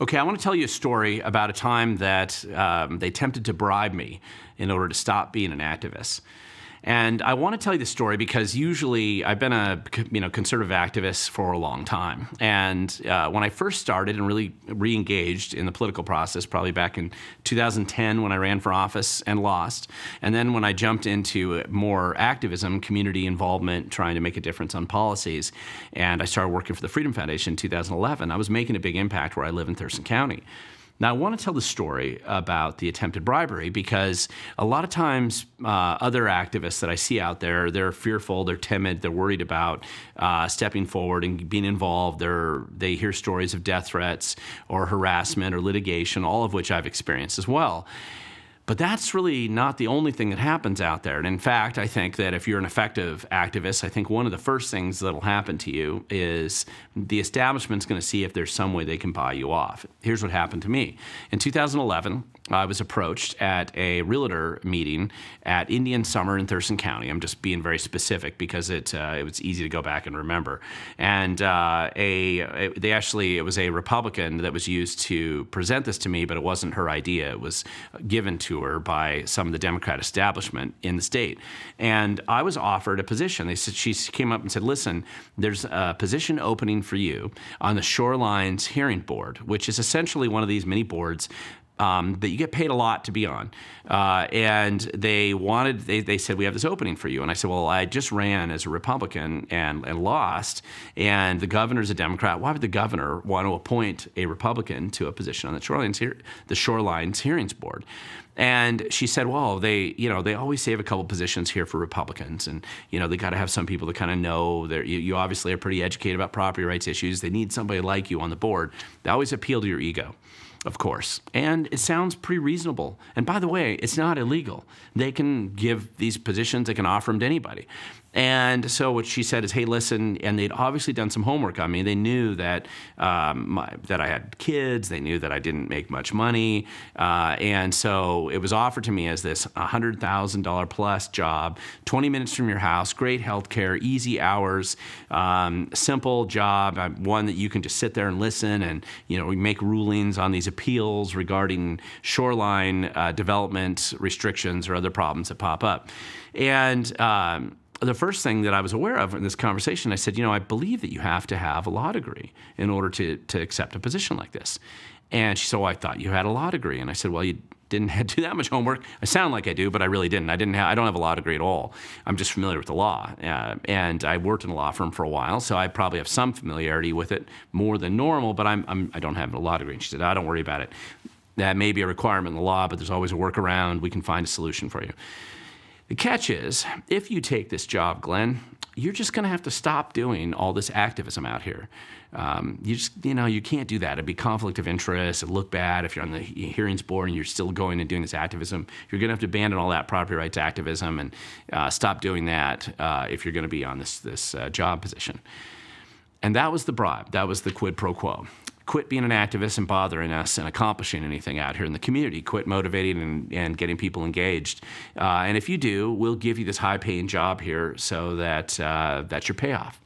Okay, I want to tell you a story about a time that they attempted to bribe me in order to stop being an activist. And I want to tell you this story because usually I've been a conservative activist for a long time. And when I first started and really re-engaged in the political process, probably back in 2010 when I ran for office and lost, and then when I jumped into more activism, community involvement, trying to make a difference on policies, and I started working for the Freedom Foundation in 2011, I was making a big impact where I live in Thurston County. Now, I want to tell the story about the attempted bribery because a lot of times other activists that I see out there, they're fearful, they're timid, they're worried about stepping forward and being involved. They hear stories of death threats or harassment or litigation, all of which I've experienced as well. But that's really not the only thing that happens out there. And in fact, I think that if you're an effective activist, I think one of the first things that'll happen to you is the establishment's going to see if there's some way they can buy you off. Here's what happened to me. In 2011, I was approached at a realtor meeting at Indian Summer in Thurston County. I'm just being very specific because it was easy to go back and remember. And it was a Republican that was used to present this to me, but it wasn't her idea. It was given to her by some of the Democrat establishment in the state. And I was offered a position. She came up and said, listen, there's a position opening for you on the Shorelines Hearing Board, which is essentially one of these mini boards that you get paid a lot to be on. And they said, we have this opening for you. And I said, well, I just ran as a Republican and lost, and the governor's a Democrat. Why would the governor want to appoint a Republican to a position on the Shorelines Hearings Board? And she said, well, they always save a couple positions here for Republicans. And, they got to have some people that kind of know that you obviously are pretty educated about property rights issues. They need somebody like you on the board. They always appeal to your ego, of course. And it sounds pretty reasonable. And by the way, it's not illegal. They can give these positions, they can offer them to anybody. And so what she said is, hey, listen, and they'd obviously done some homework on me. They knew that that I had kids. They knew that I didn't make much money. And so it was offered to me as this $100,000 plus job, 20 minutes from your house, great health care, easy hours, simple job, one that you can just sit there and listen and, we make rulings on these appeals regarding shoreline development restrictions or other problems that pop up. And the first thing that I was aware of in this conversation, I said, I believe that you have to have a law degree in order to accept a position like this. And she said, I thought you had a law degree. And I said, well, you didn't do that much homework. I sound like I do, but I really didn't. I don't have a law degree at all. I'm just familiar with the law. And I worked in a law firm for a while, so I probably have some familiarity with it more than normal, but I don't have a law degree. And she said, don't worry about it. That may be a requirement in the law, but there's always a workaround. We can find a solution for you. The catch is, if you take this job, Glenn, you're just going to have to stop doing all this activism out here. You can't do that. It'd be conflict of interest. It'd look bad if you're on the hearings board and you're still going and doing this activism. You're going to have to abandon all that property rights activism and stop doing that if you're going to be on this job position. And that was the bribe. That was the quid pro quo. Quit being an activist and bothering us and accomplishing anything out here in the community. Quit motivating and getting people engaged. And if you do, we'll give you this high-paying job here so that that's your payoff.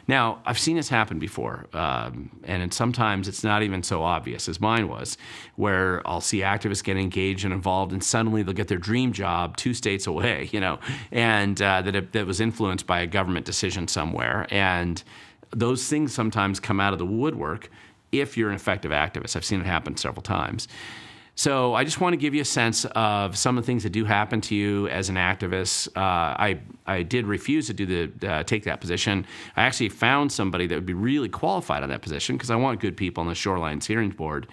Now, I've seen this happen before, and sometimes it's not even so obvious as mine was, where I'll see activists get engaged and involved, and suddenly they'll get their dream job 2 states away, and that was influenced by a government decision somewhere. And those things sometimes come out of the woodwork if you're an effective activist. I've seen it happen several times. So I just want to give you a sense of some of the things that do happen to you as an activist. I did refuse to take that position. I actually found somebody that would be really qualified on that position because I want good people on the Shorelines Hearings Board,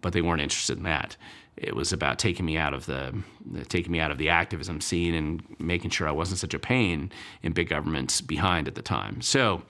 but they weren't interested in that. It was about taking me out of the activism scene and making sure I wasn't such a pain in big government's behind at the time. So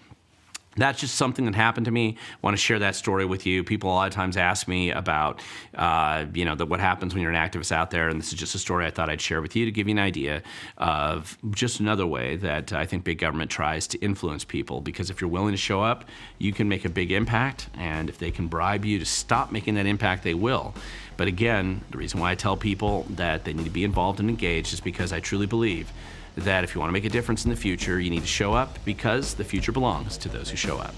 that's just something that happened to me. I want to share that story with you. People a lot of times ask me about, what happens when you're an activist out there, and this is just a story I thought I'd share with you to give you an idea of just another way that I think big government tries to influence people. Because if you're willing to show up, you can make a big impact, and if they can bribe you to stop making that impact, they will. But again, the reason why I tell people that they need to be involved and engaged is because I truly believe that if you want to make a difference in the future, you need to show up because the future belongs to those who show up.